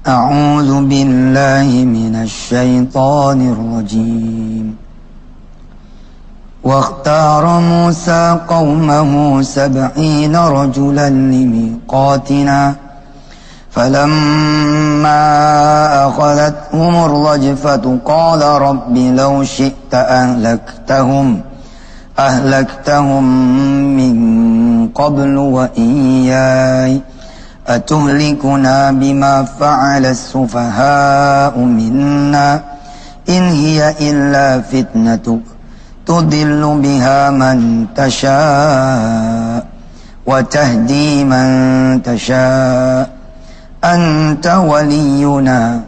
أعوذ بالله من الشيطان الرجيم واختار موسى قومه 70 رجلا لميقاتنا فلما أخذتهم الرجفة قال رب لو شئت أهلكتهم من قبل وإياي أتهلكنا بما فعل السفهاء منا إن هي إلا فتنتك تضل بها من تشاء وتهدي من تشاء أنت ولينا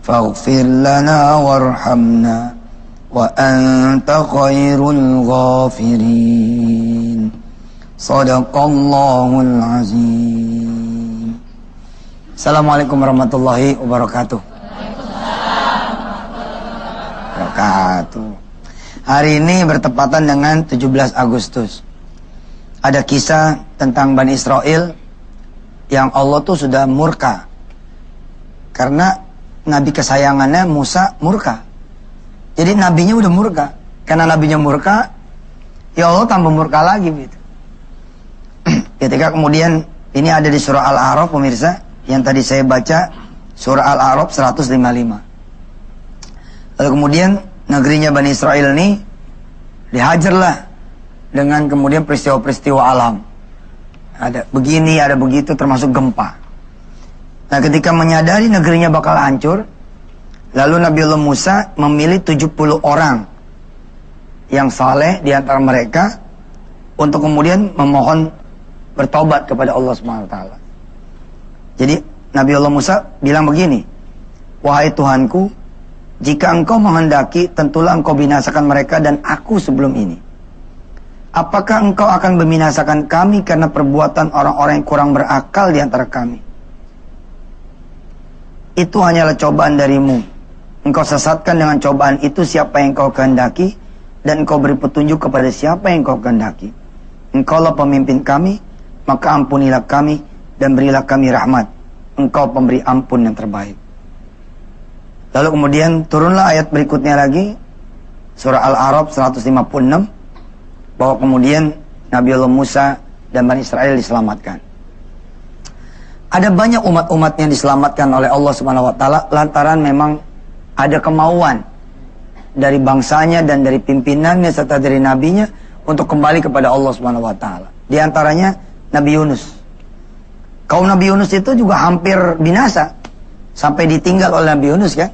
فاغفر لنا وارحمنا وأنت خير الغافرين صدق الله العظيم. Assalamualaikum warahmatullahi wabarakatuh. Hari ini bertepatan dengan 17 Agustus. Ada kisah tentang Bani Israel yang Allah tuh sudah murka karena nabi kesayangannya Musa murka. Jadi nabinya udah murka. Karena nabinya murka, ya Allah tambah murka lagi gitu. Ketika kemudian ini ada di surah Al-A'raf pemirsa, yang tadi saya baca surah Al-A'raf 155. Lalu kemudian negerinya Bani Israel ini dihajarlah dengan kemudian peristiwa-peristiwa alam. Ada begini, ada begitu, termasuk gempa. Nah, ketika menyadari negerinya bakal hancur, lalu Nabiullah Musa memilih 70 orang yang saleh di antara mereka untuk kemudian memohon bertobat kepada Allah SWT. Jadi Nabiullah Musa bilang begini, wahai Tuhanku, jika engkau menghendaki, tentulah engkau binasakan mereka dan aku sebelum ini. Apakah engkau akan membinasakan kami karena perbuatan orang-orang yang kurang berakal di antara kami? Itu hanyalah cobaan darimu. Engkau sesatkan dengan cobaan itu siapa yang engkau kehendaki, dan engkau beri petunjuk kepada siapa yang engkau kehendaki. Engkaulah pemimpin kami, maka ampunilah kami dan berilah kami rahmat. Engkau pemberi ampun yang terbaik. Lalu kemudian turunlah ayat berikutnya lagi, surah Al-A'raf 156, bahwa kemudian Nabiullah Musa dan Bani Israel diselamatkan. Ada banyak umat-umat yang diselamatkan oleh Allah Subhanahu wa taala lantaran memang ada kemauan dari bangsanya dan dari pimpinannya serta dari nabinya untuk kembali kepada Allah Subhanahu wa taala. Di antaranya Nabi Yunus. Kaum Nabi Yunus itu juga hampir binasa sampai ditinggal oleh Nabi Yunus kan?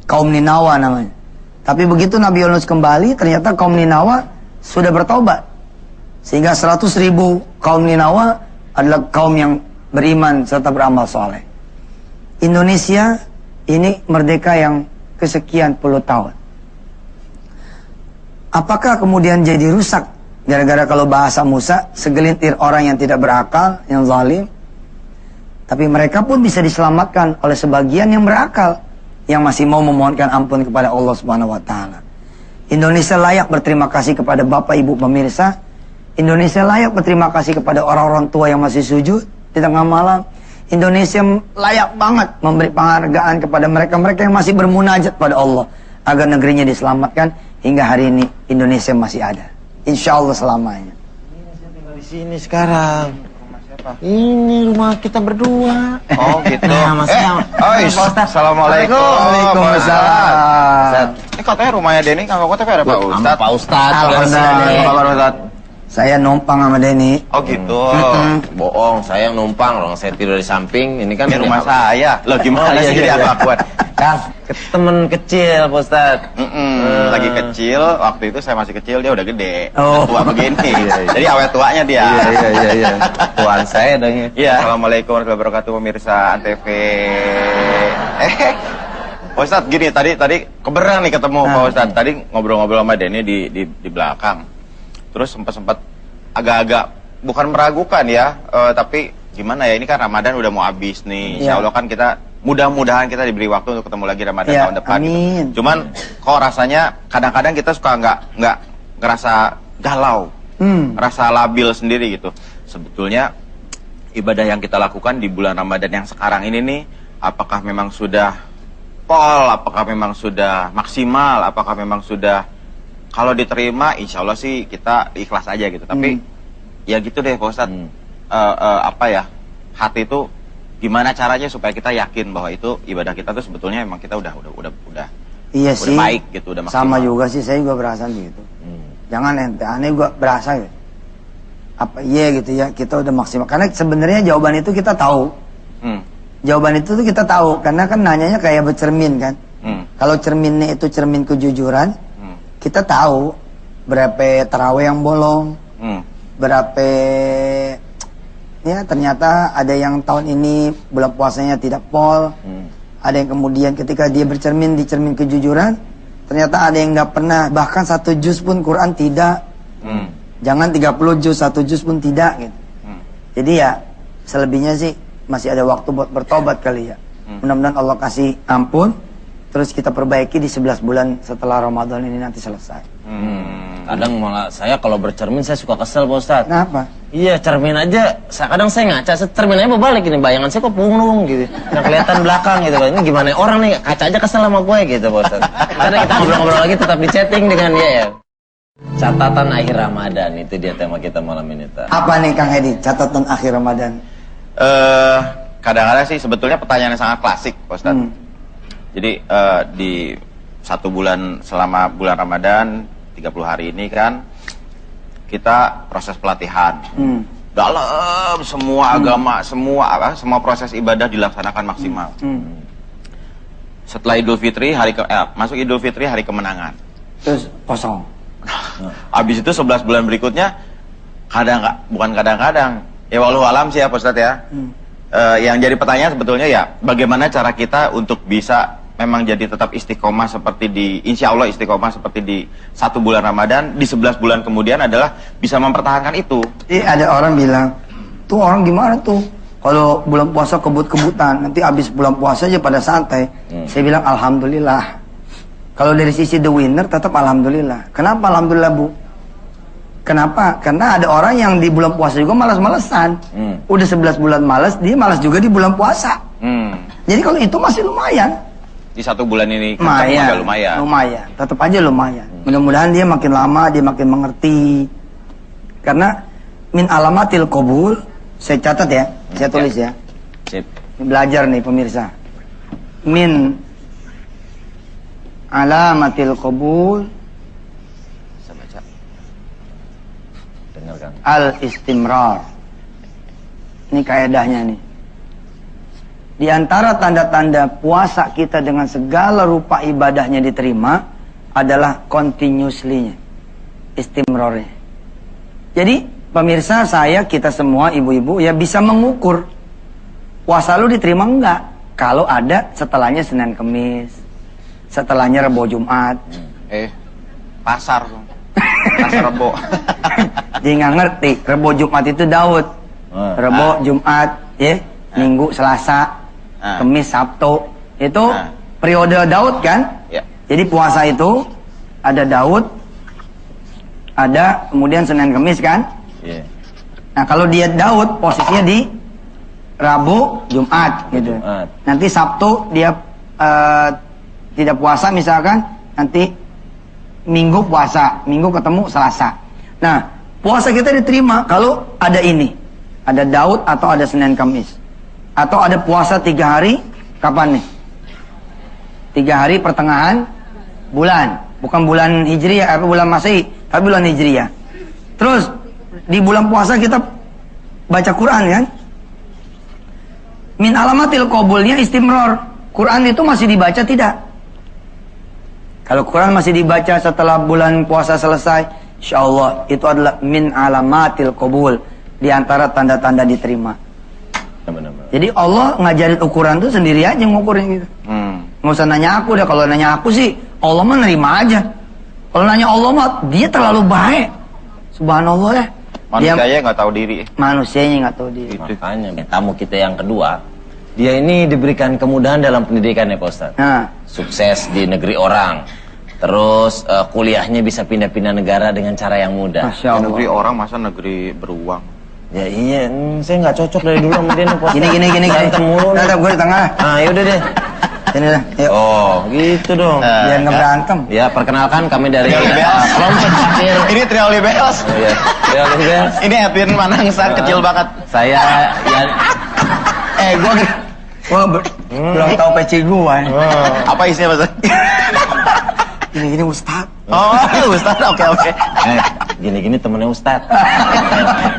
Kaum Ninawa namanya. Tapi begitu Nabi Yunus kembali, ternyata kaum Ninawa sudah bertobat. Sehingga 100.000 kaum Ninawa adalah kaum yang beriman serta beramal soleh. Indonesia ini merdeka yang kesekian puluh tahun. Apakah kemudian jadi rusak gara-gara kalau bahasa Musa segelintir orang yang tidak berakal, yang zalim? Tapi mereka pun bisa diselamatkan oleh sebagian yang berakal, yang masih mau memohonkan ampun kepada Allah Subhanahu wa taala. Indonesia layak berterima kasih kepada Bapak Ibu pemirsa. Indonesia layak berterima kasih kepada orang-orang tua yang masih sujud di tengah malam. Indonesia layak banget memberi penghargaan kepada mereka-mereka yang masih bermunajat pada Allah agar negerinya diselamatkan hingga hari ini Indonesia masih ada. Insya Allah selamanya. Ini saya tinggal di sini sekarang. Rumah siapa? Ini rumah kita berdua. Oh gitu. Nah, Mas Assalamualaikum. Waalaikumsalam. Ini katanya rumahnya Denny, Kang Koko ada Pak Ustadz. Pak Ustadz. Alhamdulillah. Apa kabar Ustadz? Saya numpang sama Denny. Oh gitu. Bohong, saya yang numpang, orang saya tidur di samping. Ini kan Ini rumah saya. Loh gimana Oh, iya, sih iya, jadi iya. apa kuat? Kang, temen kecil Pak Ustadz. Lagi kecil, waktu itu saya masih kecil, dia udah gede. Oh. Tua begini. Iya, iya. Jadi awet tuanya dia. Iya. Tuan saya dong ya. Iya. Assalamualaikum warahmatullahi wabarakatuh pemirsa Antv. Pak Ustadz gini, tadi keberan nih ketemu Pak Ustadz. Tadi ngobrol-ngobrol sama Denny di belakang. Terus sempat agak-agak bukan meragukan ya, tapi gimana ya, ini kan Ramadan udah mau habis nih. Insya Allah kan kita mudah-mudahan kita diberi waktu untuk ketemu lagi Ramadan Ya, tahun depan. amin. Gitu. Cuman kok rasanya kadang-kadang kita suka nggak ngerasa galau, ngerasa labil sendiri gitu. Sebetulnya ibadah yang kita lakukan di bulan Ramadan yang sekarang ini nih, apakah memang sudah pol, apakah memang sudah maksimal, apakah memang sudah, kalau diterima insya Allah sih kita ikhlas aja gitu. Tapi ya gitu deh Pak Ustadz, apa ya, hati itu gimana caranya supaya kita yakin bahwa itu ibadah kita tuh sebetulnya emang kita udah Iya udah sih. baik gitu, udah maksimal. Sama juga sih, saya juga berasa gitu. Jangan ente, aneh juga berasa gitu. Apa iya gitu ya, kita udah maksimal. Karena sebenarnya jawaban itu kita tahu. Jawaban itu tuh kita tahu, karena kan nanyanya kayak bercermin kan. Kalau cerminnya itu cermin kejujuran, kita tahu berapa taraweh yang bolong, berapa ya ternyata ada yang tahun ini bulan puasanya tidak pol, ada yang kemudian ketika dia bercermin di cermin kejujuran, ternyata ada yang nggak pernah bahkan 1 juz pun Quran tidak, jangan 30 juz, 1 juz pun tidak gitu. Jadi ya selebihnya sih masih ada waktu buat bertobat kali ya. Mudah-mudahan Allah kasih ampun, terus kita perbaiki di 11 bulan setelah Ramadan ini nanti selesai. Kadang malah saya kalau bercermin saya suka kesel Pak Ustadz. Kenapa? Iya, cermin aja. Kadang saya ngaca, cermin aja berbalik ini, bayangan saya kok punung gitu. Yang kelihatan belakang gitu. Ini gimana orang nih, kaca aja kesel sama gue gitu Pak Ustadz. Karena kita ngobrol-ngobrol lagi tetap di chatting dengan dia ya. Catatan akhir Ramadan, itu dia tema kita malam ini. Apa nih Kang Hedi, catatan akhir Ramadan? Kadang-kadang sih sebetulnya pertanyaan yang sangat klasik Pak Ustadz. Jadi di 1 bulan selama bulan Ramadan 30 hari ini kan kita proses pelatihan dalam semua agama, semua proses ibadah dilaksanakan maksimal. Setelah Idul Fitri masuk Idul Fitri hari kemenangan, Terus kosong. habis itu 11 bulan berikutnya bukan kadang-kadang ya walau alam sih ya Pak Ustadz ya. Yang jadi pertanyaan sebetulnya ya bagaimana cara kita untuk bisa memang jadi tetap istiqomah seperti insya Allah istiqomah seperti di 1 bulan Ramadan, di 11 bulan kemudian adalah bisa mempertahankan itu. Ada orang bilang, tuh orang gimana tuh? Kalau bulan puasa kebut-kebutan, nanti habis bulan puasa aja pada santai. Saya bilang alhamdulillah. Kalau dari sisi the winner tetap alhamdulillah. Kenapa alhamdulillah Bu? Kenapa? Karena ada orang yang di bulan puasa juga malas-malesan. Udah 11 bulan malas, dia malas juga di bulan puasa. Jadi kalau itu masih lumayan. Di 1 bulan ini lumayan. Tetap aja lumayan. Mudah-mudahan dia makin lama dia makin mengerti. Karena min alamatil qabul, saya catat ya, saya tulis ya. Sip. Belajar nih pemirsa. Min alamatil qabul Saya baca. Dengarkan. al istimrar. Ini kaedahnya nih. Di antara tanda-tanda puasa kita dengan segala rupa ibadahnya diterima adalah continuously-nya, istimrornya. Jadi pemirsa saya, kita semua ibu-ibu ya bisa mengukur puasa lu diterima enggak kalau ada setelahnya Senin Kemis, setelahnya Rebo Jumat. Pasar Rebo. Dia nggak ngerti Rebo Jumat itu Daud, Rebo Jumat ya, Minggu Selasa, Kemis, Sabtu, itu periode Daud kan? Ya. Jadi puasa itu ada Daud, ada kemudian Senin Kemis kan? Iya. Nah kalau dia Daud posisinya di Rabu, Jumat gitu. Nanti Sabtu dia tidak puasa misalkan, nanti Minggu puasa, Minggu ketemu Selasa. Nah puasa kita diterima kalau ada ini, ada Daud atau ada Senin Kemis. Atau ada puasa 3 hari, kapan nih? 3 hari pertengahan bulan. Bukan bulan Hijriah, bulan Masehi, tapi bulan Hijriah. Terus, di bulan puasa kita baca Quran kan? Min alamatil qabulnya istimror. Quran itu masih dibaca tidak? Kalau Quran masih dibaca setelah bulan puasa selesai, insya Allah itu adalah min alamatil qabul. Di antara tanda-tanda diterima. Benar-benar. Jadi Allah ngajarin ukuran tuh sendiri aja ngukurin gitu. Nggak usah nanya aku dah. Kalau nanya aku sih Allah mah nerima aja. Kalau nanya Allah mah dia terlalu baik. Subhanallah ya. Manusianya nggak tahu diri. Manusianya nggak tahu diri. Makanya tamu kita yang kedua, dia ini diberikan kemudahan dalam pendidikan ya Pak Ustadz. Nah, Sukses di negeri orang. Terus kuliahnya bisa pindah-pindah negara dengan cara yang mudah. Masya Allah. Negeri orang masa negeri beruang. Ya iya, saya nggak cocok dari dulu sama dia nih, Pak. Gini. Berantem mulu nih. Nah, gue di tengah. Ah, yaudah deh. Sini lah. Yuk. Oh, gitu dong. Biar nggak berantem. Ya, perkenalkan kami dari Trioli Bells. kelompok takdir. Ini Trioli Bells. Oh iya, Trioli Bells. Ini Edwin Manangsan kecil banget. Saya ya Gua belum tahu peci gua. Apa isinya Mas? Gini Ustaz. Oh, Ustaz. Oke. gini-gini temennya Ustadz.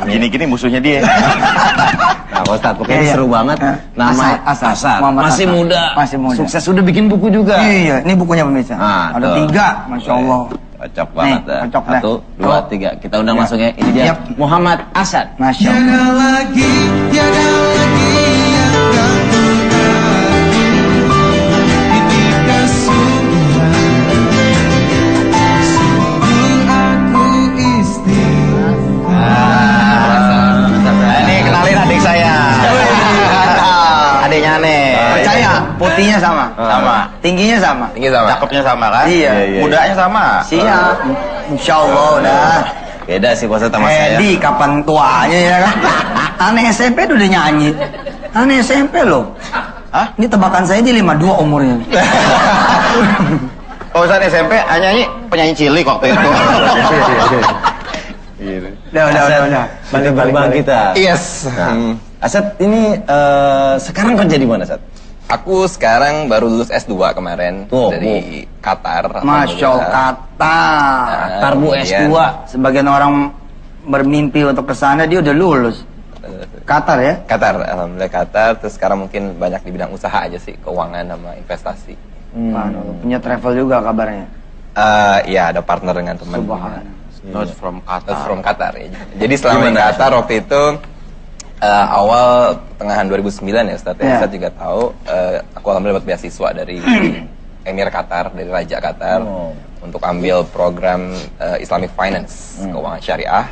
Gini-gini musuhnya dia. Nah, Ustadz, pokoknya Iya. seru banget. Nama Asad. Muhammad Masih Asad. muda. Masih muda. Sukses sudah bikin buku juga. Iya, ini bukunya pemirsa. Ah, Ada tuh. 3, Masya Allah. Cocok banget. Nih, cocok dah. 1, 2, 3. Kita undang Ya. langsung ya. Ini dia Yap. Muhammad Asad. Masya Allah. Nah, ini kenalin adik saya. Adiknya nih. Percaya, putihnya sama. Sama. Tingginya sama. Tinggi sama. Cakepnya sama kan? Iya. Mudanya sama. Siap. Insya Allah udah. Beda sih Pak Ustadz sama saya. Edi kapan tuanya ya kan? Aneh SMP udah nyanyi. Aneh SMP loh. Hah? Ini tebakan saya di 52 umurnya. Oh, Ustaz SMP nyanyi penyanyi cilik waktu itu. Udah. Balik kita. Yes. Nah, Asad ini sekarang kerja di mana, Asad? Aku sekarang baru lulus S2 kemarin Oh, dari Qatar. Masya Allah, Qatar. Qatar, Bu, S2. Sebagian orang bermimpi untuk ke sana, dia udah lulus. Qatar ya? Qatar, alhamdulillah Qatar. Terus sekarang mungkin banyak di bidang usaha aja sih, keuangan sama investasi. Punya travel juga kabarnya. Ya ada partner dengan teman. Subhanallah. Not from Terus Qatar. from Qatar ya. Jadi selama di Qatar waktu itu awal tengahan 2009 ya Ustadz. Ya. Ustadz juga tahu aku alhamdulillah dapat beasiswa dari Emir Qatar, dari Raja Qatar untuk ambil program Islamic Finance, keuangan syariah.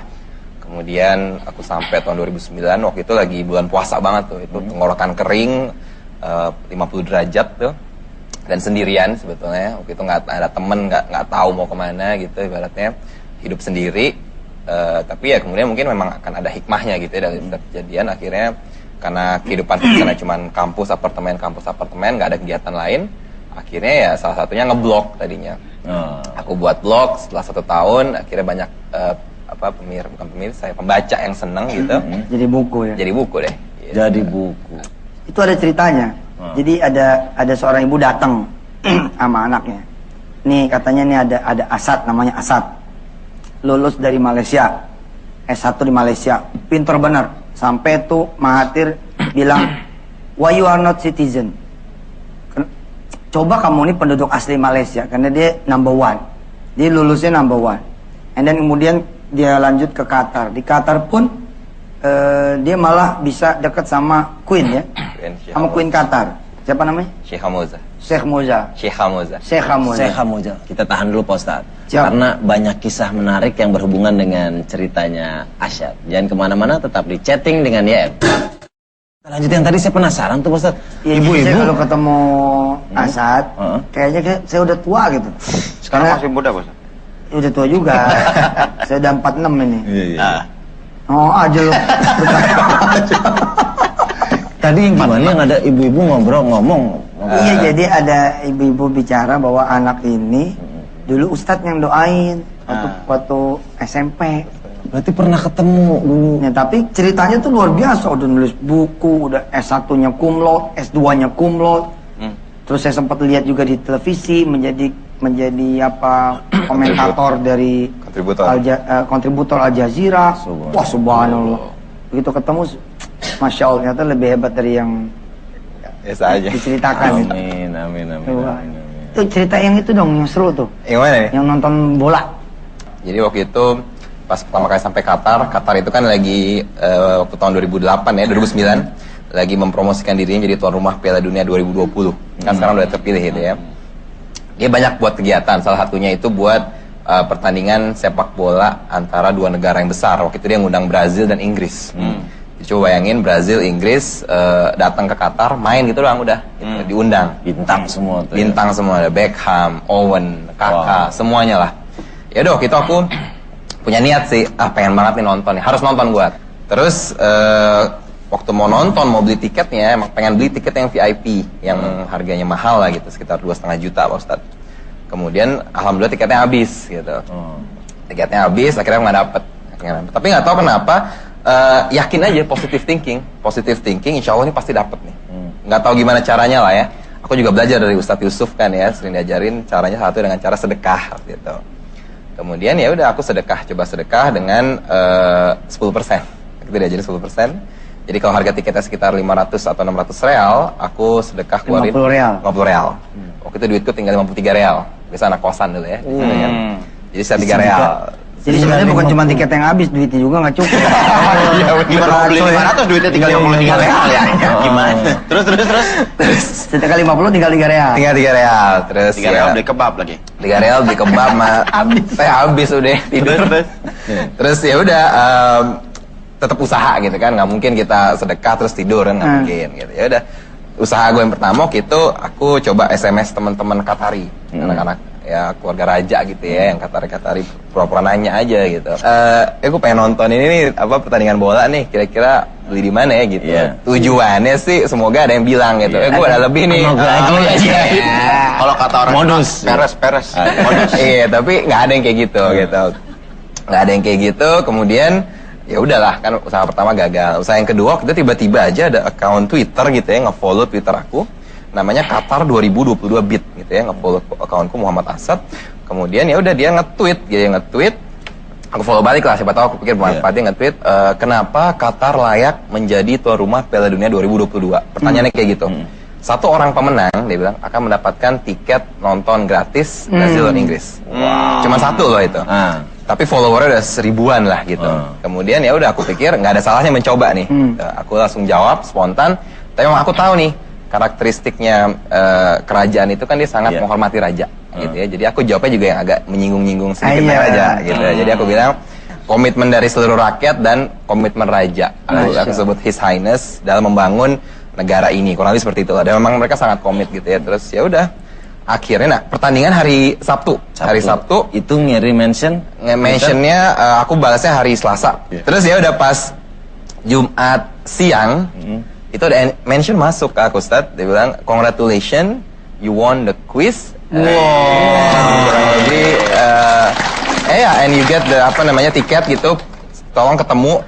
Kemudian aku sampai tahun 2009 waktu itu lagi bulan puasa banget tuh, itu tenggorokan kering 50 derajat tuh dan sendirian sebetulnya. Waktu itu nggak ada temen, nggak tahu mau kemana gitu ibaratnya, hidup sendiri. Tapi ya kemudian mungkin memang akan ada hikmahnya gitu ya dari setiap kejadian. Akhirnya karena kehidupan di sana cuma kampus apartemen nggak ada kegiatan lain. Akhirnya ya salah satunya ngeblog tadinya. Aku buat blog setelah 1 tahun. Akhirnya banyak pembaca yang seneng gitu. Jadi buku ya? Jadi buku deh. Gitu. Jadi buku. Itu ada ceritanya. Jadi ada seorang ibu datang sama anaknya. Nih katanya nih ada Asad, namanya Asad. Lulus dari Malaysia. S1 di Malaysia. Pintar bener. Sampai tuh Mahathir bilang, why you are not citizen? Coba kamu ini penduduk asli Malaysia. Karena dia number 1. Dia lulusnya number 1. And then kemudian dia lanjut ke Qatar. Di Qatar pun dia malah bisa dekat sama Queen ya. Sama Queen Qatar. Siapa namanya? Sheikh Hamza. Sheikh Moza. Sheikh Hamza. Sheikh Moza. Saya kamu aja. Kita tahan dulu Pak Ustadz. Siap. Karena banyak kisah menarik yang berhubungan dengan ceritanya Asad. Jangan kemana-mana, tetap di chatting dengan YM. Kita lanjut yang tadi, saya penasaran tuh Pak Ustadz. Ya, Ibu-ibu. saya kalau ketemu Asad, kayaknya saya udah tua gitu. Sekarang Karena masih muda, Bos. udah tua juga. Saya udah 46 ini. Ah. Oh aja lu. Tadi yang gimana yang ada ibu-ibu ngomong. Iya, jadi ada ibu-ibu bicara bahwa anak ini dulu Ustadz yang doain waktu SMP. Berarti pernah ketemu dulu. Ya, tapi ceritanya tuh luar biasa. Udah nulis buku, udah S1-nya cum laude, S2-nya cum laude. Terus saya sempat lihat juga di televisi menjadi komentator dari kontributor Al Jazeera. Wah, subhanallah. Begitu ketemu, Masya Allah, ternyata lebih hebat dari yang Biasa aja. diceritakan. Amin. Itu cerita yang itu dong, yang seru tuh. Yang mana nih? Yang nonton bola. Jadi waktu itu pas pertama kali sampai Qatar itu kan lagi waktu tahun 2008 ya, 2009 lagi mempromosikan dirinya jadi tuan rumah Piala Dunia 2020. Kan sekarang udah terpilih gitu ya. Dia banyak buat kegiatan, salah satunya itu buat pertandingan sepak bola antara 2 negara yang besar. Waktu itu dia ngundang Brazil dan Inggris. Coba bayangin Brazil, Inggris datang ke Qatar, main gitu doang udah, gitu, diundang. Bintang semua tuh. Bintang semua, ada Beckham, Owen, Kakak, semuanya lah. Ya udah, waktu itu aku punya niat sih, pengen banget nih nonton nih, harus nonton gua. Terus waktu mau nonton, mau beli tiketnya, emang pengen beli tiket yang VIP, yang harganya mahal lah gitu, sekitar 2,5 juta Pak Ustadz. Kemudian alhamdulillah tiketnya habis gitu. Tiketnya habis, akhirnya nggak dapet. Tapi nggak tahu kenapa, yakin aja positive thinking, insya Allah ini pasti dapet nih. Nggak tahu gimana caranya lah ya. Aku juga belajar dari Ustadz Yusuf kan ya, sering diajarin caranya satu dengan cara sedekah gitu. Kemudian ya udah aku coba sedekah dengan 10%. Kita diajarin 10%. Jadi kalau harga tiketnya sekitar 500 atau 600 real, aku sedekah keluarin 50 real. 50 real. Waktu itu duitku tinggal 53 real. Biasa anak kosan dulu ya. Jadi saya 3 real. Jadi sebenarnya bukan cuma tiket yang habis, duitnya juga nggak cukup. Iya, gimana beli 500 duitnya tinggal 53 real ya? Gimana? Terus. Setelah 50 tinggal 3 real. Tinggal 3 real. Terus 3 real beli kebab lagi. 3 real beli kebab habis udah tidur. Terus ya udah tetap usaha gitu kan, nggak mungkin kita sedekah terus tidur kan, nggak mungkin gitu. Ya udah, usaha gue yang pertama itu aku coba SMS teman-teman Qatari, anak-anak ya keluarga raja gitu ya, yang Qatari pura-pura nanya aja gitu. Gue pengen nonton ini nih, pertandingan bola nih, kira-kira beli di mana ya gitu. Tujuannya sih semoga ada yang bilang gitu. Gue ada lebih nih. Kalau kata orang modus, peres. Modus. Iya, tapi nggak ada yang kayak gitu gitu. Nggak ada yang kayak gitu. Kemudian ya udahlah, kan usaha pertama gagal. Usaha yang kedua kita tiba-tiba aja ada account Twitter gitu ya, nge-follow Twitter aku. Namanya Qatar 2022 Bit gitu ya, nge-follow akunku Muhammad Asad. Kemudian ya udah dia nge-tweet. Aku follow balik lah, siapa tahu aku pikir bermanfaat. Dia nge-tweet, kenapa Qatar layak menjadi tuan rumah Piala Dunia 2022? Pertanyaannya kayak gitu. Satu orang pemenang, dia bilang, akan mendapatkan tiket nonton gratis Brazil dan Inggris. Cuma satu loh itu. Tapi followernya udah 1000-an lah gitu. Kemudian ya udah aku pikir nggak ada salahnya mencoba nih. Aku langsung jawab spontan. Tapi memang aku tahu nih karakteristiknya kerajaan itu kan dia sangat menghormati raja gitu ya. Jadi aku jawabnya juga yang agak menyinggung-nyinggung sedikit raja gitu. Jadi aku bilang komitmen dari seluruh rakyat dan komitmen raja. Aku sebut His Highness dalam membangun negara ini. Kurang lebih seperti itu. Dan memang mereka sangat komit gitu ya. Terus ya udah. Akhirnya pertandingan hari Sabtu. Hari Sabtu itu mentionnya aku balasnya hari Selasa. Terus ya udah pas Jumat siang itu ada mention masuk ke aku, Ustadz. Dia bilang congratulations, you won the quiz. Kurang lebih and you get the tiket gitu. Tolong ketemu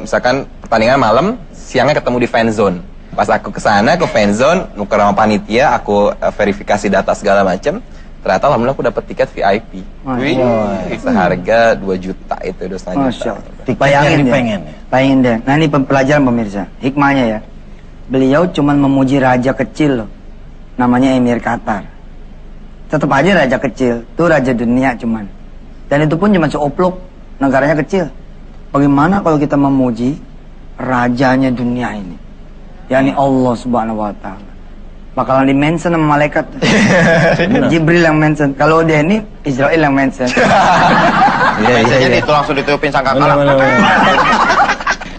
misalkan pertandingan malam, siangnya ketemu di fan zone. Pas aku kesana ke fanzone, nuker sama panitia, aku verifikasi data segala macem. Ternyata alhamdulillah aku dapat tiket VIP. Seharga 2 juta itu, 2,5 juta. Bayangin deh. Nah ini pelajaran pemirsa, hikmahnya ya. Beliau cuma memuji raja kecil loh, namanya Emir Qatar. Tetap aja raja kecil, tuh raja dunia cuman. Dan itu pun cuma seoplok, negaranya kecil. Bagaimana kalau kita memuji rajanya dunia ini? yakni Allah Subhanahu wa taala. Bakalan di-mention sama malaikat. Jibril yang mention. Kalau dia ini Israel yang mention. Biasanya itu langsung ditutupin sangkakala.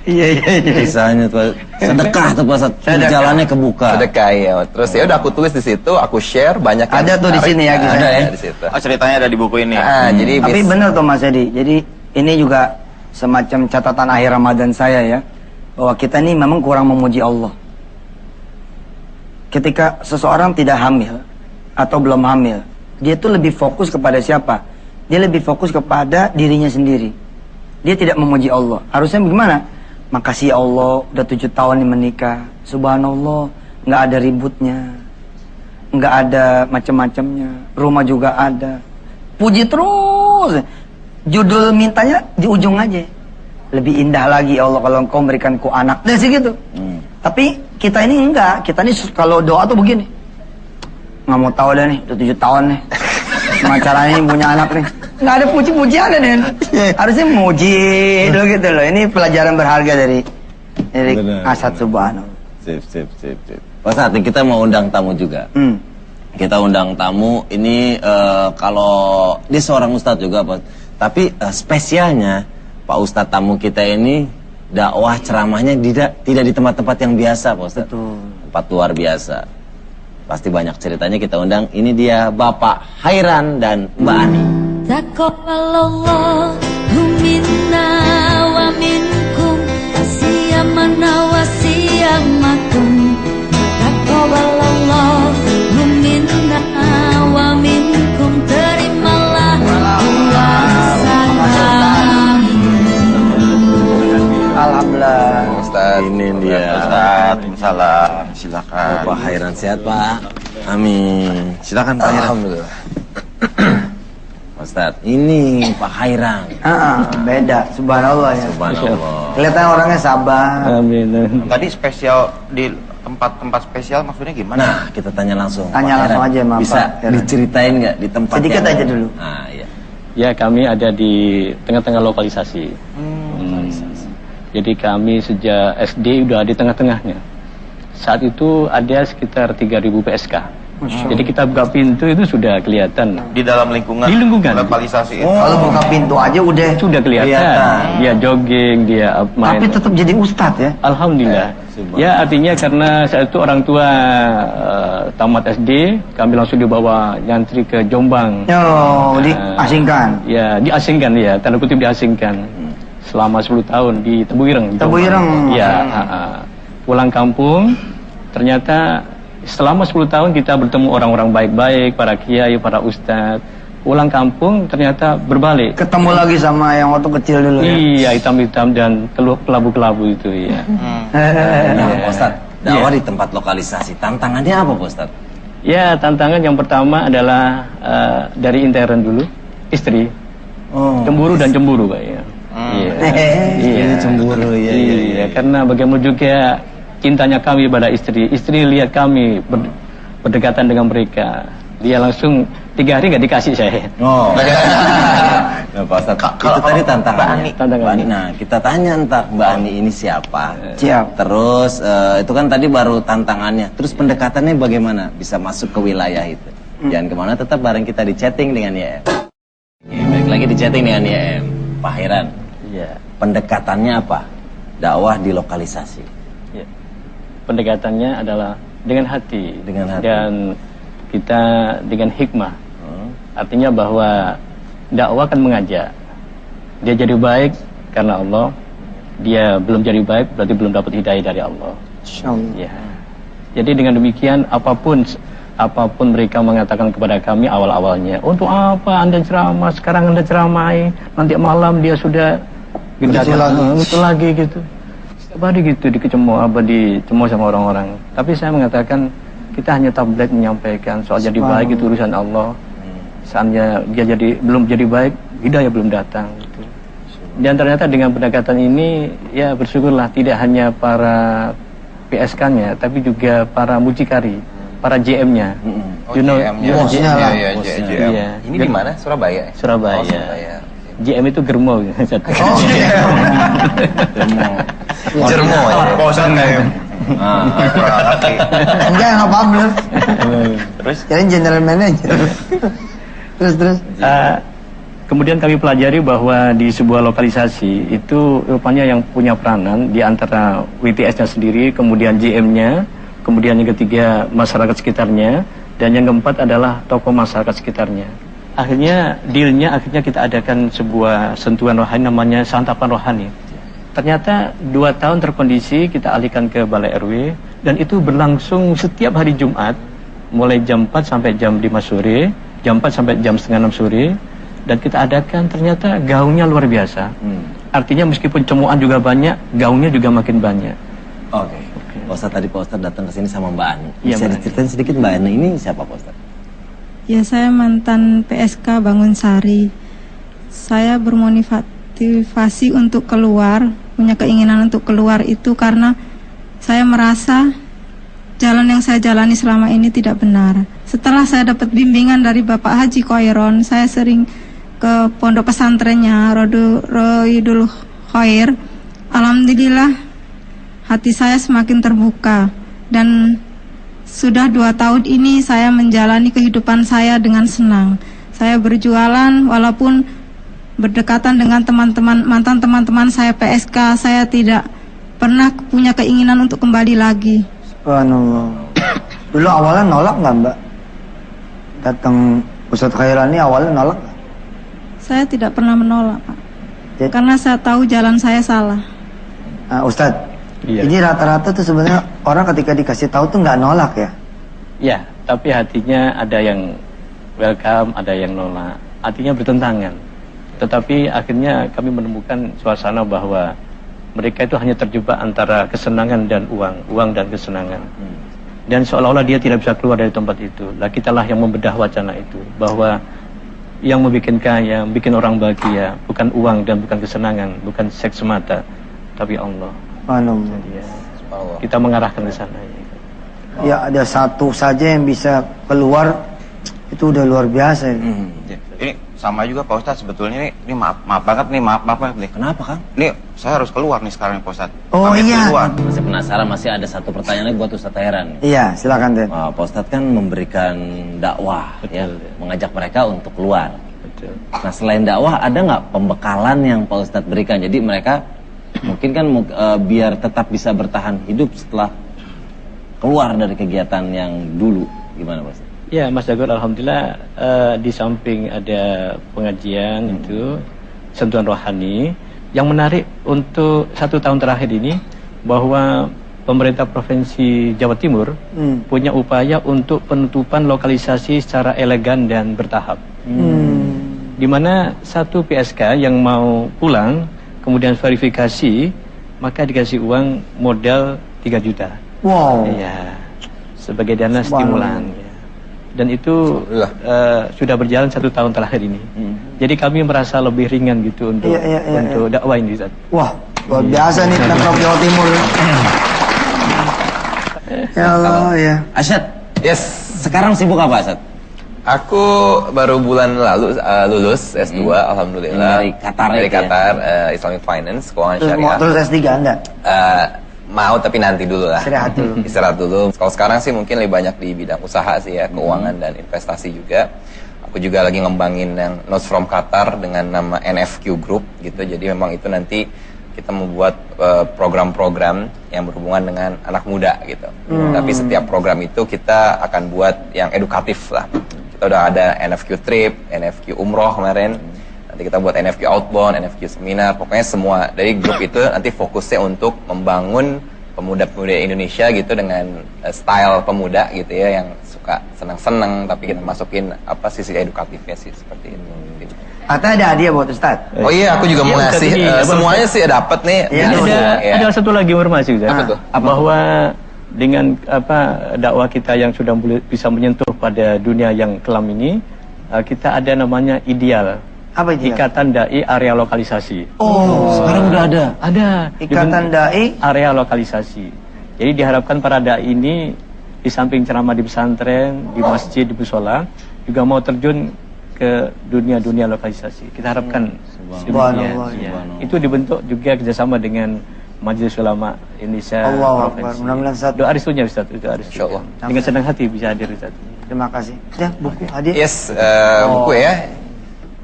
Iya. Kisahnya tuh sedekah tuh pas jalannya kebuka. Sedekah ya. Terus ya udah aku tulis di situ, aku share banyak. Ada tuh di sini ya kisahnya. Ada ya di situ. Oh, ceritanya ada di buku ini. Jadi tapi benar tuh Mas Edi. Jadi ini juga semacam catatan akhir Ramadan saya ya. Bahwa kita ini memang kurang memuji Allah. Ketika seseorang tidak hamil atau belum hamil, dia tuh lebih fokus kepada siapa? Dia lebih fokus kepada dirinya sendiri. Dia tidak memuji Allah. Harusnya bagaimana? Makasih ya Allah, udah 7 tahun nih menikah. Subhanallah, nggak ada ributnya, nggak ada macam-macamnya. Rumah juga ada. Puji terus. Judul mintanya di ujung aja. Lebih indah lagi ya Allah kalau engkau memberikanku anak. Dan segitu. Tapi kita ini enggak. Kita ini kalau doa tuh begini. Nggak mau tahu deh nih, udah 7 tahun nih. Gimana caranya punya anak nih. Nggak ada puji-pujian deh. Harusnya muji dulu gitu loh. Ini pelajaran berharga dari Asad Subhanahu. Sip. Pak Ustadz, kita mau undang tamu juga. Kita undang tamu ini kalau dia seorang ustadz juga, Pak. Tapi spesialnya Pak Ustadz tamu kita ini dakwah ceramahnya tidak di tempat-tempat yang biasa, Pak Ustadz. Betul. Tempat luar biasa. Pasti banyak ceritanya kita undang. Ini dia Bapak Hairan dan Mbak Ani. Taqabbalallahu minna wa minkum Alhamdulillah. Ustaz. Ini dia. Ustaz, salam. Silakan. Pak Hairan sehat Pak. Amin. Silakan Pak Hairan. Alhamdulillah. Ustaz, ini Pak Hairan. Beda, subhanallah ya. Subhanallah. Kelihatan orangnya sabar. Amin. Tadi spesial di tempat-tempat spesial maksudnya gimana? Nah, kita tanya langsung. Tanya Pak langsung Hairan. aja, Pak Bisa Hairan. diceritain nggak di tempat Sedikit yang- aja dulu. Nah, iya. Ya, kami ada di tengah-tengah lokalisasi. Jadi kami sejak SD udah di tengah-tengahnya. Saat itu ada sekitar 3.000 PSK. Jadi kita buka pintu itu sudah kelihatan. Di dalam lingkungan Di lingkungan. lokalisasi itu. Kalau buka pintu aja udah. Sudah kelihatan. Kelihatan. Dia jogging, dia main. Tapi tetap jadi ustadz ya. Alhamdulillah. Ya, artinya karena saat itu orang tua tamat SD, kami langsung dibawa nyantri ke Jombang. Diasingkan. Ya, diasingkan ya, tanda kutip diasingkan. Selama 10 tahun di Tebu Ireng. Tebu Jombang. Ireng. Ya, pulang kampung, ternyata selama 10 tahun kita bertemu orang-orang baik-baik, para kiai, para ustadz. Pulang kampung ternyata berbalik. Ketemu lagi sama yang waktu kecil dulu ya. Iya, hitam-hitam dan kelabu-kelabu itu ya. Nah, Pak Ustaz, dakwah di tempat lokalisasi. Tantangannya apa, Pak Ustaz? Ya, tantangan yang pertama adalah dari intern dulu, istri. Oh, Cemburu dan cemburu, Pak ya. Iya. Iya. ini cemburu ya. Iya, karena bagaimana juga cintanya kami pada istri. Istri lihat kami berdekatan dengan mereka. Dia langsung 3 hari nggak dikasih saya. Oh. Nah, Pak Ustaz, itu tadi tantangannya. Tantangannya. Mbak Ani. Nah, kita tanya ntar Mbak Ani ini siapa? Siap. Terus itu kan tadi baru tantangannya. Terus pendekatannya bagaimana bisa masuk ke wilayah itu? Jangan kemana, tetap bareng kita di chatting dengan YM. Ya, balik lagi di chatting dengan YM. Pak Hairan, Iya. pendekatannya apa? Dakwah di lokalisasi. Ya. Pendekatannya adalah dengan hati. Dengan hati. Dan kita dengan hikmah. Artinya bahwa dakwah kan mengajak. Dia jadi baik karena Allah. Dia belum jadi baik berarti belum dapat hidayah dari Allah. Insyaallah. Ya. Jadi dengan demikian apapun mereka mengatakan kepada kami awal-awalnya, untuk apa Anda ceramah, sekarang Anda ceramai, nanti malam dia sudah gitu lagi gitu. Setiap hari gitu dicemooh sama orang-orang. Tapi saya mengatakan kita hanya tablet menyampaikan soal jadi baik itu urusan Allah. Seandainya dia belum jadi baik, hidayah belum datang gitu. Dan ternyata dengan pendekatan ini ya bersyukurlah tidak hanya para PSK-nya tapi juga para mucikari, para JM-nya. Oh, You know, JM-nya. bosnya lah. Iya, Bosnya. JM. Iya. Ini di mana? Surabaya. ya? Surabaya. Oh, Surabaya. JM itu germo. Jermo. Bosan kayak. Enggak paham belum. Terus Jadi general manager. terus. Kemudian kami pelajari bahwa di sebuah lokalisasi itu rupanya yang punya peranan di antara WTS-nya sendiri, kemudian JM-nya, kemudian yang ketiga masyarakat sekitarnya, dan yang keempat adalah tokoh masyarakat sekitarnya. Akhirnya dealnya kita adakan sebuah sentuhan rohani namanya santapan rohani. Ternyata 2 tahun terkondisi kita alihkan ke Balai RW dan itu berlangsung setiap hari Jumat mulai jam 4 sampai jam 5 sore, jam 4 sampai jam setengah 6 sore. Dan kita adakan ternyata gaungnya luar biasa. Artinya meskipun cemoan juga banyak, gaungnya juga makin banyak. Oke. Pak Ustaz, tadi Pak Ustaz datang ke sini sama Mbak Ani. Iya, Bisa Mbak diceritain sedikit Mbak Ani ini siapa Pak Ustaz? Ya, saya mantan PSK Bangunsari. Saya bermotivasi untuk keluar, punya keinginan untuk keluar itu karena saya merasa jalan yang saya jalani selama ini tidak benar. Setelah saya dapat bimbingan dari Bapak Haji Khoiron, saya sering ke pondok pesantrennya Roidul Khair. Alhamdulillah hati saya semakin terbuka dan sudah 2 tahun ini saya menjalani kehidupan saya dengan senang. Saya berjualan walaupun berdekatan dengan mantan teman-teman saya PSK, saya tidak pernah punya keinginan untuk kembali lagi. Subhanallah. Dulu awalnya nolak nggak Mbak? Datang Ustadz Khairan ini awalnya nolak nggak? Saya tidak pernah menolak, Pak. Jadi- Karena saya tahu jalan saya salah. Ustadz, Iya. ini rata-rata tuh sebenarnya orang ketika dikasih tahu tuh nggak nolak ya? Ya, tapi hatinya ada yang welcome, ada yang nolak. Artinya bertentangan. Tetapi akhirnya kami menemukan suasana bahwa mereka itu hanya terjebak antara kesenangan dan uang dan kesenangan. Dan seolah-olah dia tidak bisa keluar dari tempat itu. Lah kitalah yang membedah wacana itu, bahwa yang membuat kaya, bikin orang bahagia, bukan uang dan bukan kesenangan, bukan seks semata, tapi Allah. Jadi ya, kita mengarahkan ke sana. Ya ada satu saja yang bisa keluar, itu udah luar biasa. Ini sama juga Pak Ustadz sebetulnya ini maaf banget nih, maaf nih. Kenapa, Kang? Nih saya harus keluar nih sekarang Pak Ustadz. Oh Pamit iya. duluan. Masih penasaran, masih ada satu pertanyaan lagi buat Ustadz Heran. Iya, silakan Den. Pak Ustadz kan memberikan dakwah, ya, mengajak mereka untuk keluar. Betul. Nah selain dakwah ada nggak pembekalan yang Pak Ustadz berikan? Jadi mereka mungkin kan biar tetap bisa bertahan hidup setelah keluar dari kegiatan yang dulu, gimana Pak Ustadz? Ya Mas Dagor, alhamdulillah di samping ada pengajian itu sentuhan rohani, yang menarik untuk 1 tahun terakhir ini bahwa pemerintah provinsi Jawa Timur punya upaya untuk penutupan lokalisasi secara elegan dan bertahap. Di mana satu PSK yang mau pulang kemudian verifikasi maka dikasih uang modal 3 juta. Wow. Ya, sebagai dana stimulan. Ya. Dan itu sudah berjalan 1 tahun terakhir ini. Jadi kami merasa lebih ringan gitu untuk untuk dakwah ini, Ustaz. Wah, luar biasa nih Pemprov Jawa Timur. Ya Allah ya. Asyad, Yes, sekarang sibuk apa Asyad? aku baru bulan lalu lulus S2, alhamdulillah. Dari Qatar Dari itu ya? Qatar, Islamic Finance, keuangan Terus mau syariah. terus S3 Anda? Mau tapi nanti dulu lah. Istirahat dulu. Istirahat dulu. Kalau sekarang sih mungkin lebih banyak di bidang usaha sih ya, keuangan dan investasi juga. Aku juga lagi ngembangin yang Notes from Qatar dengan nama NFQ Group gitu. Jadi memang itu nanti kita membuat program-program yang berhubungan dengan anak muda gitu. Tapi setiap program itu kita akan buat yang edukatif lah. Kita udah ada NFQ Trip, NFQ Umroh kemarin. Nanti kita buat NFQ Outbound, NFQ Seminar, pokoknya semua dari grup itu nanti fokusnya untuk membangun pemuda-pemuda Indonesia gitu dengan style pemuda gitu ya, yang suka senang-senang tapi kita masukin apa sisi edukatifnya sih seperti itu. Gitu. Atau ada hadiah buat Ustaz? Oh iya, aku juga mau Ustaz, ngasih ini, semuanya sih dapat nih. Iya, Jadi, Ada satu lagi informasi, Ustaz. Apa tuh? Bahwa dengan dakwah kita yang sudah bisa menyentuh pada dunia yang kelam ini, kita ada namanya ideal. Apa itu? Ikatan Dai Area Lokalisasi. Oh, Sekarang udah ada. Ada. Ikatan Dai Area Lokalisasi. Jadi diharapkan para dai ini di samping ceramah di pesantren, di masjid, di musola, juga mau terjun ke dunia-dunia lokalisasi. Kita harapkan Subhanallah. ya. Itu dibentuk juga kerjasama dengan Majelis Ulama Indonesia Allahu Akbar. Provinsi. Mudah-mudahan Ustaz. Doa restunya Ustaz, itu harus. Insyaallah. Dengan senang hati bisa hadir Ustaz. Terima kasih. Ya, buku hadiah. Yes, buku ya.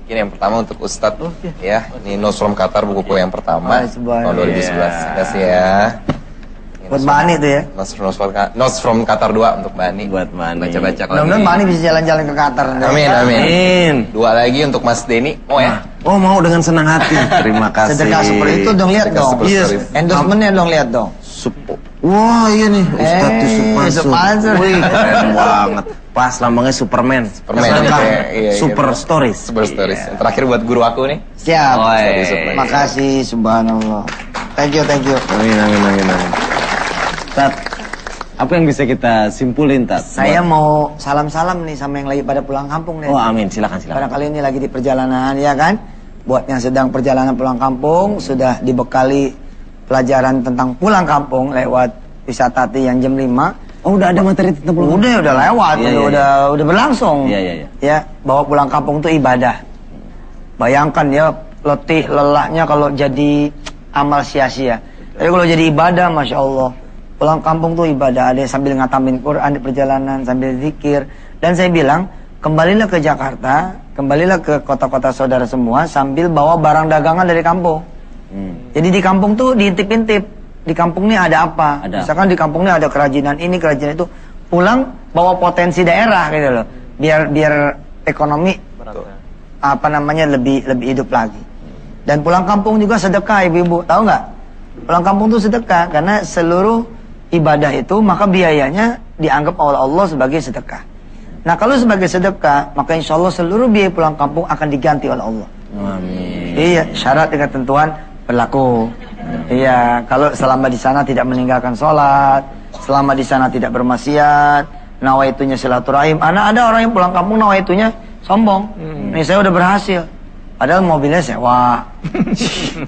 Ini yang pertama untuk Ustadz ya. Ini Notes from Qatar, buku yang pertama tahun 2011. Terima kasih ya. Ini Buat Mbak Ani tuh ya. Notes from Qatar 2 untuk Mbak Ani. Buat Mbak Ani. Baca-baca kalau Mudah-mudahan di- Mbak Ani bisa jalan-jalan ke Qatar. Amin, amin. Amin. 2 lagi untuk Mas Denny. Oh ya. Oh mau dengan senang hati. Terima kasih. Sedekah seperti itu dong, lihat Sedekah dong. seperti Yes. itu. Endorsementnya dong, lihat dong. Wah iya nih Ustadz Yusuf Mansur. Mansur. Wih keren banget. Pas lambangnya Superman. Superman, Sedekah. iya, iya, Super iya. Stories. Super Stories. Yang terakhir buat guru aku nih. Siap. Oh, iya, Yusuf. iya. Makasih, subhanallah. Thank you, thank you. Amin amin amin amin. Tat, apa yang bisa kita simpulin Tat? Saya mau salam-salam nih sama yang lagi pada pulang kampung nih. Oh amin silakan silakan. Barangkali ini lagi di perjalanan, ya kan? Buat yang sedang perjalanan pulang kampung, sudah dibekali pelajaran tentang pulang kampung lewat wisata yang jam 5. Oh udah ada materi tentang pulang. Udah lewat, Iya, iya, udah berlangsung. Iya, iya, iya. Ya, bahwa pulang kampung itu ibadah. Bayangkan ya, letih lelahnya kalau jadi amal sia-sia. Tapi kalau jadi ibadah, masya Allah. Pulang kampung tuh ibadah. Ada yang sambil ngatamin Quran di perjalanan, sambil zikir. Dan saya bilang, kembalilah ke Jakarta, kembalilah ke kota-kota saudara semua, sambil bawa barang dagangan dari kampung. Jadi di kampung tuh diintip-intip. Di kampung ini ada apa? Ada. Misalkan di kampung ini ada kerajinan ini, kerajinan itu. Pulang bawa potensi daerah gitu loh. Biar ekonomi apa namanya lebih hidup lagi. Dan pulang kampung juga sedekah ibu-ibu, tahu nggak? Pulang kampung itu sedekah karena seluruh ibadah itu maka biayanya dianggap oleh Allah sebagai sedekah. Nah kalau sebagai sedekah maka insya Allah seluruh biaya pulang kampung akan diganti oleh Allah. Amin. Iya, syarat dengan ketentuan berlaku. Iya, kalau selama di sana tidak meninggalkan sholat, selama di sana tidak bermaksiat, nawaitunya silaturahim. Ada orang yang pulang kampung nawaitunya sombong. Nih saya udah berhasil, padahal mobilnya sewa.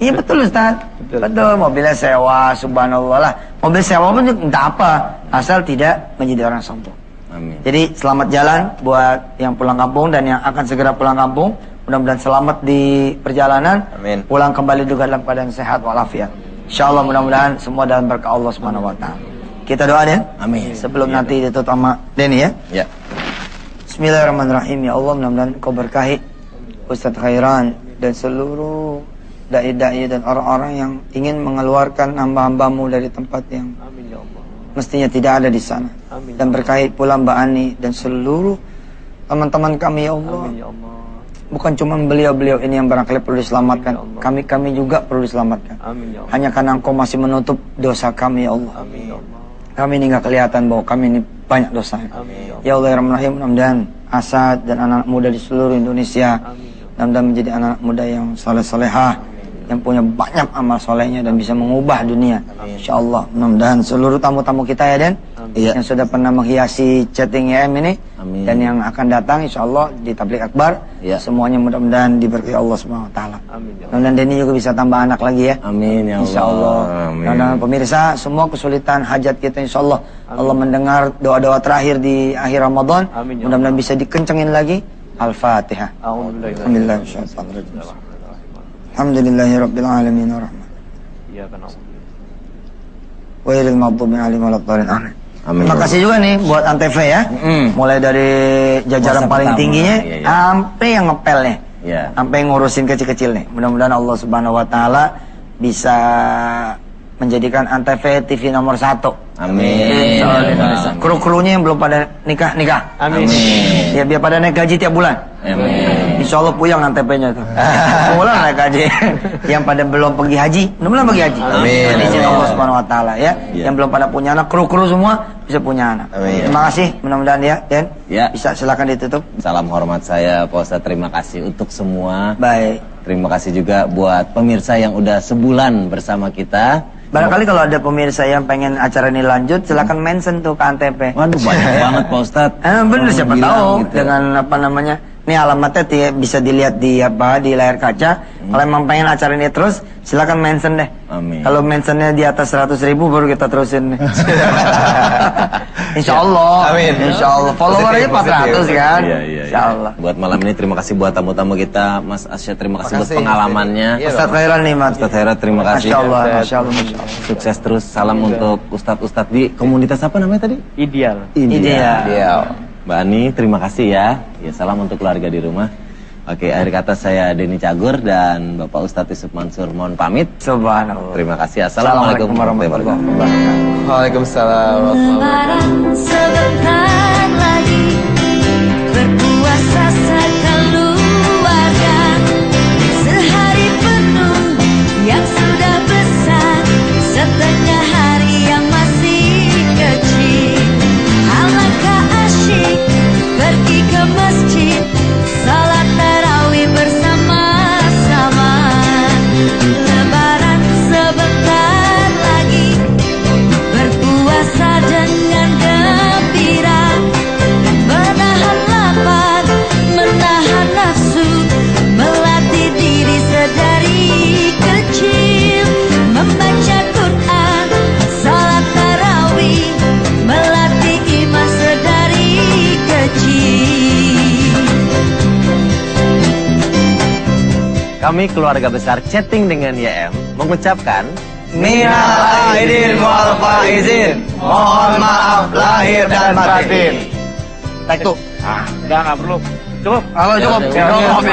Iya betul Ustaz. Betul, mobilnya sewa, subhanallah lah. Mobil sewa pun entah apa, asal tidak menjadi orang sombong. Amin. Jadi selamat jalan buat yang pulang kampung dan yang akan segera pulang kampung. Mudah-mudahan selamat di perjalanan. Amin. Pulang kembali juga dalam keadaan sehat walafiat. Insyaallah mudah-mudahan semua dalam berkah Allah Subhanahu wa taala. Kita doa Den. Amin. Sebelum nanti ditutup sama Denny ya. Ya. Bismillahirrahmanirrahim. Ya Allah, mudah-mudahan Kau berkahi Ustadz Khairan dan seluruh dai-dai dan orang-orang yang ingin mengeluarkan hamba-hambamu dari tempat yang mestinya tidak ada di sana. Dan berkahi pula Mbak Ani dan seluruh teman-teman kami ya Allah. Bukan cuma beliau-beliau ini yang barangkali perlu diselamatkan, kami juga perlu diselamatkan. Hanya karena Engkau masih menutup dosa kami ya Allah. Kami ini nggak kelihatan bahwa kami ini banyak dosanya. Ya Allah ya Rahman Rahim, mudah-mudahan Asad dan anak-anak muda di seluruh Indonesia mudah-mudahan menjadi anak muda yang soleh-solehah, yang punya banyak amal solehnya dan bisa mengubah dunia. InsyaAllah mudah-mudahan seluruh tamu-tamu kita ya Den, yang sudah pernah menghiasi chatting YM ini, dan yang akan datang insyaallah di Tabligh Akbar, semuanya mudah-mudahan diberkahi Allah Subhanahu wa taala. Mudah-mudahan Denny juga bisa tambah anak lagi ya. Amin ya Allah. Insyaallah. Mudah-mudahan pemirsa semua kesulitan hajat kita insyaallah Allah mendengar doa-doa terakhir di akhir Ramadan. Mudah-mudahan bisa dikencengin lagi. Al-Fatihah. Alhamdulillah. Alhamdulillahirabbil alamin arrahman. Wa ilal maghdubi alaihim waladdallin. Amin. Terima kasih juga nih buat Antv ya. Mulai dari jajaran Masa paling pertama, tingginya iya. sampai yang ngepelnya. Iya. Sampai ngurusin kecil-kecil nih. Mudah-mudahan Allah Subhanahu wa taala bisa menjadikan Antv TV nomor 1. Amin. Kru-krunya yang belum pada nikah. Amin. Ya biar pada naik gaji tiap bulan. Amin. Insya Allah puyang Antv-nya tuh. Pulang naik gaji. Yang pada belum pergi haji, mudah-mudahan pergi haji. Amin. Izin Allah Subhanahu wa taala ya. Yang belum pada punya anak, kru-kru semua bisa punya anak. Amin. Terima kasih, mudah-mudahan ya, Den. Ya. Bisa silakan ditutup. Salam hormat saya Pak Ustadz, terima kasih untuk semua. Baik. Terima kasih juga buat pemirsa yang udah sebulan bersama kita. Barangkali kalau ada pemirsa yang pengen acara ini lanjut, silakan mention tuh ke Antv. Waduh banyak banget Pak Ustadz. Bener siapa Bilang tahu gitu. dengan apa namanya? Ini alamatnya bisa dilihat di di layar kaca. Kalau emang pengen acara ini terus, silakan mention deh. Amin. Kalau mentionnya di atas 100.000 baru kita terusin. Insya Allah. Amin. Insya Allah. Followernya 400 kan. Iya. Insya Allah. Buat malam ini terima kasih buat tamu-tamu kita, Mas Asyad, terima kasih buat Makasih, pengalamannya. Iya, Ustadz Khairan nih Mas. Ustadz Hera terima kasih. Masya Allah. Masya Allah. Masya Allah. Sukses terus. Salam untuk Ustadz di komunitas apa namanya tadi? Ideal. Ideal. Mbak Ani, terima kasih ya. Ya, salam untuk keluarga di rumah. Oke, akhir kata saya Denny Cagur dan Bapak Ustadz Yusuf Mansur mohon pamit. Subhanallah. Terima kasih. Assalamualaikum warahmatullahi wabarakatuh. Waalaikumsalam warahmatullahi wabarakatuh. Lebaran sebentar lagi, berpuasa sekeluarga, sehari penuh yang sudah besar, setengah hari yang masih kecil. Alangkah asyik pergi ke masjid, salat tarawih bersama-sama. Lebaran sebentar lagi, berpuasa dengan gembira, menahan lapar, menahan nafsu, melatih diri sedari kecil, membaca Quran, salat tarawih, melatih iman sedari kecil. Kami keluarga besar Chatting dengan YM mengucapkan Minal aidin wal faizin. Mohon maaf lahir dan batin. Take two. Enggak perlu. Cukup. Halo cukup. Maaf.